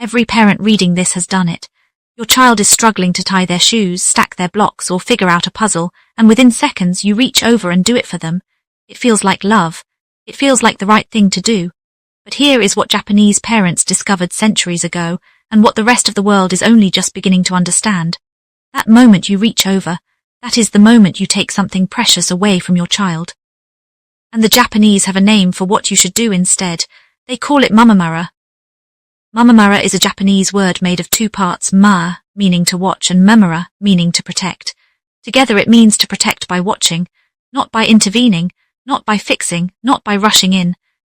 Every parent reading this has done it. Your child is struggling to tie their shoes, stack their blocks, or figure out a puzzle, and within seconds you reach over and do it for them. It feels like love. It feels like the right thing to do. But here is what Japanese parents discovered centuries ago, and what the rest of the world is only just beginning to understand. That moment you reach over, that is the moment you take something precious away from your child. And the Japanese have a name for what you should do instead. They call it Mimamoru. Mimamoru is a Japanese word made of two parts, ma, meaning to watch, and memora, meaning to protect. Together it means to protect by watching, not by intervening, not by fixing, not by rushing in,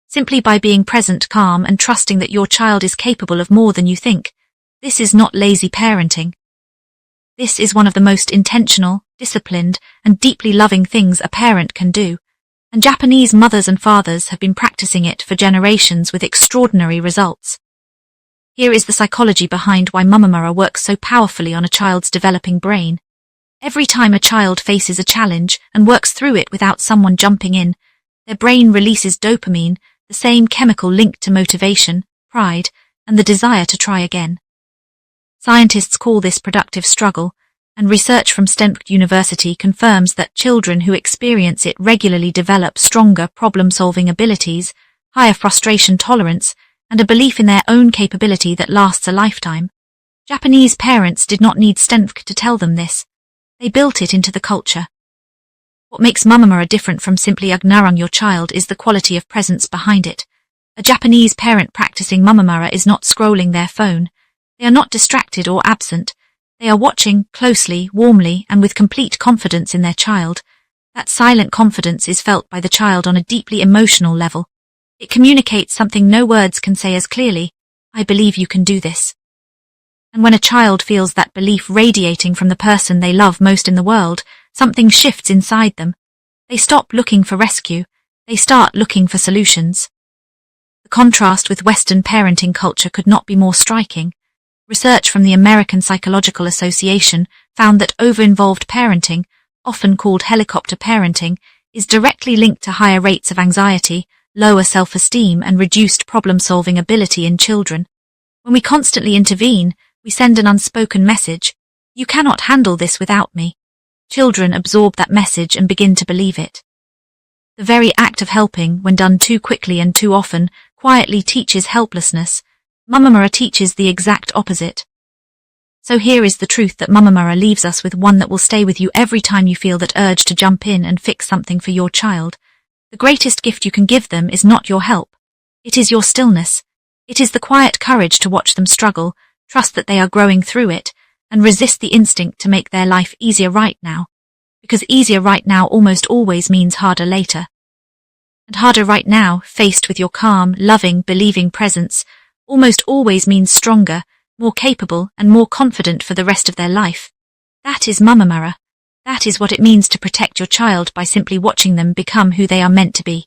simply by being present, calm, and trusting that your child is capable of more than you think. This is not lazy parenting. This is one of the most intentional, disciplined, and deeply loving things a parent can do, and Japanese mothers and fathers have been practicing it for generations with extraordinary results. Here is the psychology behind why Mimamoru works so powerfully on a child's developing brain. Every time a child faces a challenge and works through it without someone jumping in, their brain releases dopamine, the same chemical linked to motivation, pride, and the desire to try again. Scientists call this productive struggle, and research from Stanford University confirms that children who experience it regularly develop stronger problem-solving abilities, higher frustration tolerance, and a belief in their own capability that lasts a lifetime. Japanese parents did not need Stanford to tell them this. They built it into the culture. What makes Mimamoru different from simply ignoring your child is the quality of presence behind it. A Japanese parent practicing Mimamoru is not scrolling their phone. They are not distracted or absent. They are watching closely, warmly, and with complete confidence in their child. That silent confidence is felt by the child on a deeply emotional level. It communicates something no words can say as clearly. I believe you can do this. And when a child feels that belief radiating from the person they love most in the world, something shifts inside them. They stop looking for rescue. They start looking for solutions. The contrast with Western parenting culture could not be more striking. Research from the American Psychological Association found that over-involved parenting, often called helicopter parenting, is directly linked to higher rates of anxiety, lower self-esteem, and reduced problem-solving ability in children. When we constantly intervene, we send an unspoken message. You cannot handle this without me. Children absorb that message and begin to believe it. The very act of helping, when done too quickly and too often, quietly teaches helplessness. Mimamoru teaches the exact opposite. So here is the truth that Mimamoru leaves us with, one that will stay with you every time you feel that urge to jump in and fix something for your child. The greatest gift you can give them is not your help. It is your stillness. It is the quiet courage to watch them struggle, trust that they are growing through it, and resist the instinct to make their life easier right now. Because easier right now almost always means harder later. And harder right now, faced with your calm, loving, believing presence, almost always means stronger, more capable, and more confident for the rest of their life. That is Mimamoru. That is what it means to protect your child by simply watching them become who they are meant to be.